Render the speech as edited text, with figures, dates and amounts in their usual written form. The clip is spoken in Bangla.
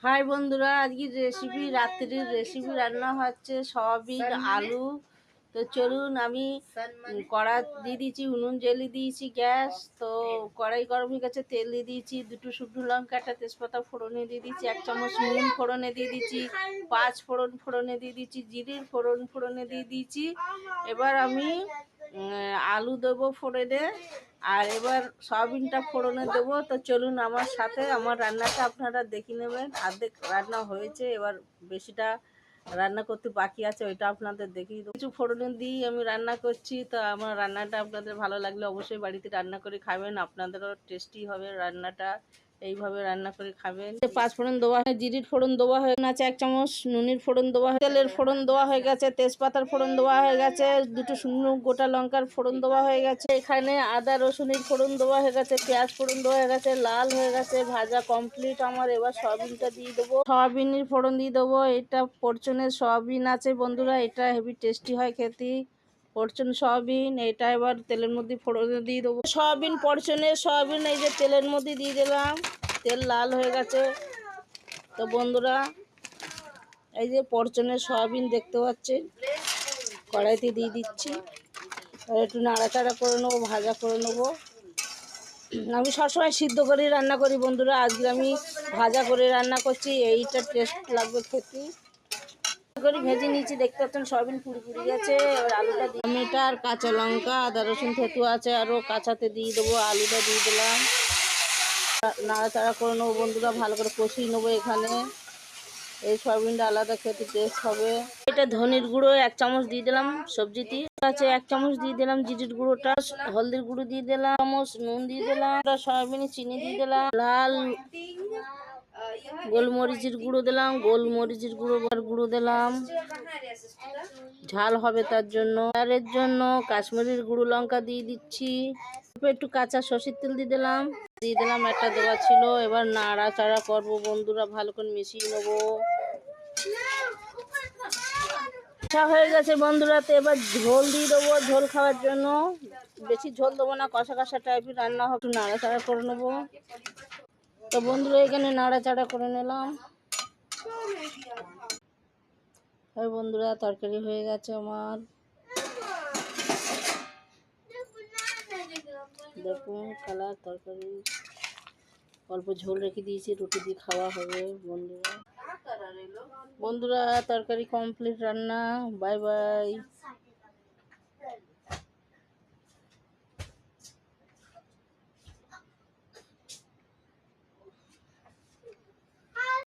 হাই বন্ধুরা, আজকের রেসিপি রাত্রির রেসিপি রান্না হচ্ছে সয়াবিন আলু। তো চলুন, আমি কড়া দিয়ে দিয়েছি, উনুন জ্বেলে দিয়েছি গ্যাস। তো কড়াই গরম হয়ে গেছে, তেল দিয়ে দিয়েছি, দুটো শুকনো লঙ্কা, একটা তেজপাতা ফোড়নে দিয়ে দিয়েছি, 1 চামচ নুন ফোড়নে দিয়ে দিয়েছি, 5 ফোড়ন ফোড়নে দিয়ে দিয়েছি, জিরির ফোড়ন ফোড়নে দিয়ে দিয়েছি। এবার আমি আলু দেবো ফোড়নে, আর এবার সয়াবিনটা ফোড়নে দেবো। তো চলুন আমার সাথে, আমার রান্নাটা আপনারা দেখে নেবেন। অর্ধেক রান্না হয়েছে, এবার বেশিটা রান্না করতে বাকি আছে, ওইটা আপনাদের দেখিয়ে দেবো। কিছু ফোড়নে দিয়ে আমি রান্না করছি। তো আমার রান্নাটা আপনাদের ভালো লাগলে অবশ্যই বাড়িতে রান্না করে খাবেন, আপনাদেরও টেস্টি হবে রান্নাটা। এইভাবে রান্না করে খাবেন। 5 ফোড়ন দেওয়া হয়, জিরির ফোড়ন দেওয়া হয়ে গেছে, 1 চামচ নুনির ফোড়ন দেওয়া হয়, তেলের ফোড়ন দেওয়া হয়ে গেছে, তেজপাতার ফোড়ন দেওয়া হয়ে গেছে, দুটো শুকনো গোটা লঙ্কার ফোড়ন দেওয়া হয়ে গেছে, এখানে আদা রসুনের ফোড়ন দেওয়া হয়ে গেছে, পেঁয়াজ ফোড়ন দেওয়া হয়ে গেছে, লাল হয়ে গেছে, ভাজা কমপ্লিট আমার। এবার সয়াবিনটা দিয়ে দেবো, সয়াবিনের ফোড়ন দিয়ে দেবো। এটা ফরচুনের সয়াবিন আছে বন্ধুরা, এটা হেভি টেস্টি হয় খেতে। ফরচুন সয়াবিন, এটা এবার তেলের মধ্যে ফোড়নে দিয়ে দেবো। সয়াবিন, ফরচুনের সয়াবিন এই যে তেলের মধ্যে দিয়ে দিলাম, তেল লাল হয়ে গেছে। তো বন্ধুরা, এই যে ফরচুনের সয়াবিন দেখতে পাচ্ছেন, কড়াইতে দিয়ে দিচ্ছি। আর একটু নাড়াচাড়া করে নেবো, ভাজা করে নেবো। আমি সবসময় সিদ্ধ করে রান্না করি বন্ধুরা, আজকে আমি ভাজা করে রান্না করছি, এইটা টেস্ট লাগবে খেতে। করে ভেজে নিয়েছি, দেখতে পাচ্ছেন সয়াবিন পুরি পুরি গেছে। এবার আলুটা দিয়ে, টমেটো, কাঁচা লঙ্কা, আদা রসুন থেতু আছে, আরও কাঁচাতে দিয়ে দেবো। আলুটা দিয়ে দিলাম, নাড়াচাড়া করে নেবো বন্ধুরা, ভালো করে কষিয়ে নেবো। এখানে এই সয়াবিনটা আলাদা খেতে টেস্ট হবে। এটা ধনের গুঁড়ো 1 চামচ দিয়ে দিলাম, সবজিতে আছে 1 চামচ দিয়ে দিলাম, জিরির গুঁড়োটা, হলদির গুঁড়ো দিয়ে দিলাম, চামচ নুন দিয়ে দিলাম, সয়াবিনে চিনি দিয়ে দিলাম, লাল গোলমরিচের গুঁড়ো দিলাম, গোলমরিচের গুঁড়ো দিলাম, ঝাল হবে তার জন্য। এর জন্য কাশ্মীরের গুঁড়ো লঙ্কা দিয়ে দিচ্ছি, একটু কাঁচা সরষের তেল দিয়ে দিলাম, একটা দেওয়া ছিল। এবার নাড়াচাড়া করবো বন্ধুরা, ভালো করে মিশিয়ে নেবো। হয়ে গেছে বন্ধুরা। তো এবার ঝোল দিয়ে দেবো, ঝোল খাওয়ার জন্য। বেশি ঝোল দেবো না, কষা কষা টাইপের রান্না হবে, একটু নাড়াচাড়া করে নেবো। তো বন্ধুরা, এখানে নাড়াচাড়া করে নিলাম। বন্ধুরা, তরকারি হয়ে গেছে আমার, দেখুন কালার। তরকারি অল্প ঝোল রেখে দিয়েছি, রুটি দিয়ে খাওয়া হবে বন্ধুরা। তরকারি কমপ্লিট রান্না। Bye bye.